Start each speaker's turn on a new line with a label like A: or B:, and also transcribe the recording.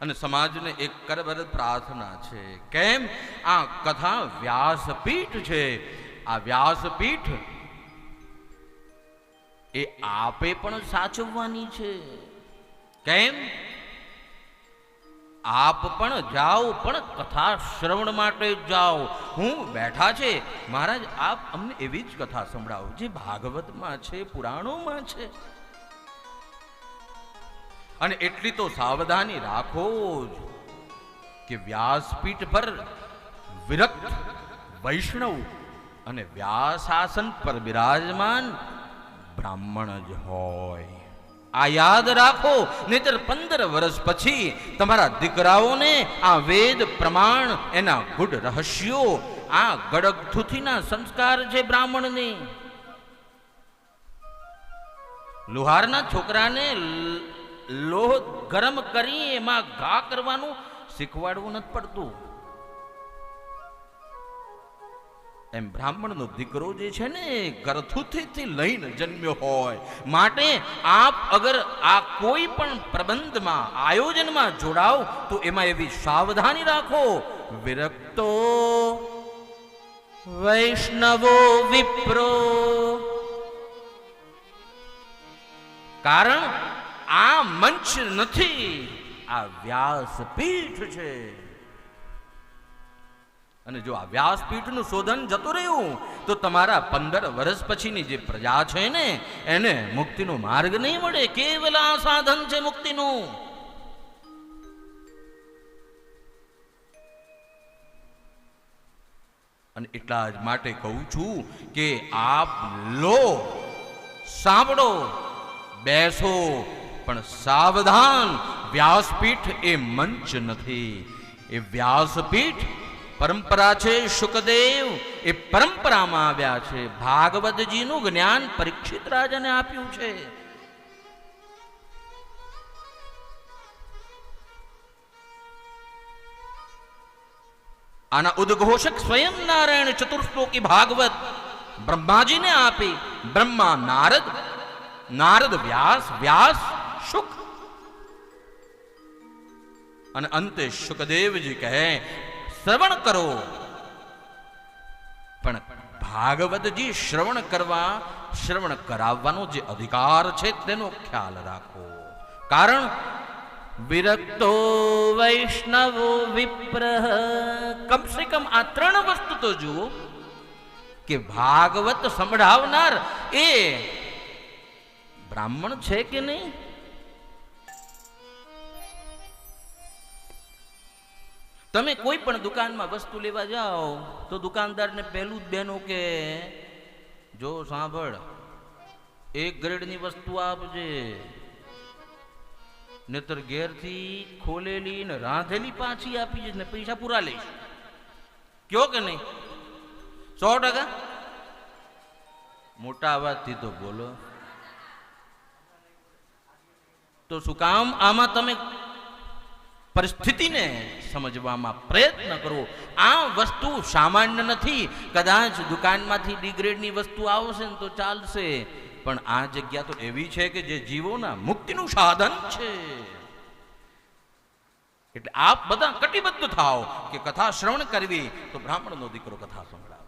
A: અને સમાજને એક કરબર પ્રાર્થના છે. કેમ? આ કથા વ્યાસપીઠ છે. આ વ્યાસપીઠ એ આપે પણ સાચવવાની છે. કેમ? આપ પણ જાઓ, પણ કથા શ્રવણ માટે જાઓ. હું બેઠા છે મહારાજ, આપ અમને એવી જ કથા સંભળાવો જે ભાગવતમાં છે, પુરાણોમાં છે. અને એટલી તો સાવધાની રાખો જ કે વ્યાસપીઠ પર વિરક્ત વૈષ્ણવ અને વ્યાસાસન પર બિરાજમાન બ્રાહ્મણ જ હોય. આ યાદ રાખો, નહીતર 15 વર્ષ પછી તમારા દીકરાઓને આ વેદ પ્રમાણ, એના ગુઢ રહસ્યો, આ ગડગથુથીના સંસ્કાર છે બ્રાહ્મણને. લુહારના છોકરાને લોહ ગરમ કરી એમાં ઘા કરવાનું શીખવાડવું નથી પડતું. એમ બ્રાહ્મણનો દીકરો જે છે ને ગરથુથીથી લઈને જન્મ્યો હોય. માટે આપ અગર આ કોઈ પણ પ્રબંધમાં, આયોજનમાં જોડાઓ તો એમાં એવી સાવધાની રાખો, વિરક્તો વૈષ્ણવો વિપ્રો. કારણ આ મંચ નથી, આ વ્યાસપીઠ છે. અને જો આ વ્યાસપીઠનું શોધન જતું રહ્યું તો તમારા 15 વર્ષ પછીની જે પ્રજા છે ને એને મુક્તિનો માર્ગ નહીં મળે. કેવલ આ સાધન છે મુક્તિનું. અને એટલા જ માટે કહું છું કે આપ લો, સાંભળો, બેસો, પણ સાવધાન. વ્યાસપીઠ એ મંચ નથી, એ વ્યાસપીઠ પરંપરા છે. શુકદેવ એ પરંપરામાં આવ્યા છે. ભાગવતજીનું જ્ઞાન પરીક્ષિત રાજાને આપ્યું છે. આના ઉદ્ઘોષક સ્વયં નારાયણ ચતુર્શ્લોકી ભાગવત બ્રહ્માજીને આપી. બ્રહ્મા નારદ, નારદ વ્યાસ, વ્યાસ શુક, અને અંતે શુકદેવજી કહે શ્રવણ કરો. પણ ભાગવતજી શ્રવણ કરવા, શ્રવણ કરાવવાનો જે અધિકાર છે તેનો ખ્યાલ રાખો. કારણ વિરક્તો વૈષ્ણવો વિપ્રહ. કમસે કમ આ 3 વસ્તુ તો જુઓ કે ભાગવત સંભળાવનાર એ બ્રાહ્મણ છે કે નહીં. તમે કોઈ પણ દુકાનમાં વસ્તુ લેવા જાઓ તો દુકાનદારને પહેલું જ બેનો કે જો સાંભળ, 1 ગ્રેડની વસ્તુ આપજે, નહીતર ઘેરથી ખોલેલી ને રાંધેલી પાછી આપી જઈશ ને પૈસા પૂરા લઈશ. કયો કે નહીં? 100%. મોટા અવાજથી તો બોલો. તો શું કામ આમાં તમે પરિસ્થિતિને સમજવામાં પ્રયત્ન કરો. આ વસ્તુ સામાન્ય નથી. કદાચ દુકાનમાંથી ડિગ્રેડની વસ્તુ આવશે ને તો ચાલશે, પણ આ જગ્યા તો એવી છે કે જે જીવોના મુક્તિનું સાધન છે. એટલે આપ બધા કટિબદ્ધ થાઓ કે કથા શ્રવણ કરવી તો બ્રાહ્મણનો દીકરો કથા સંભળાવે.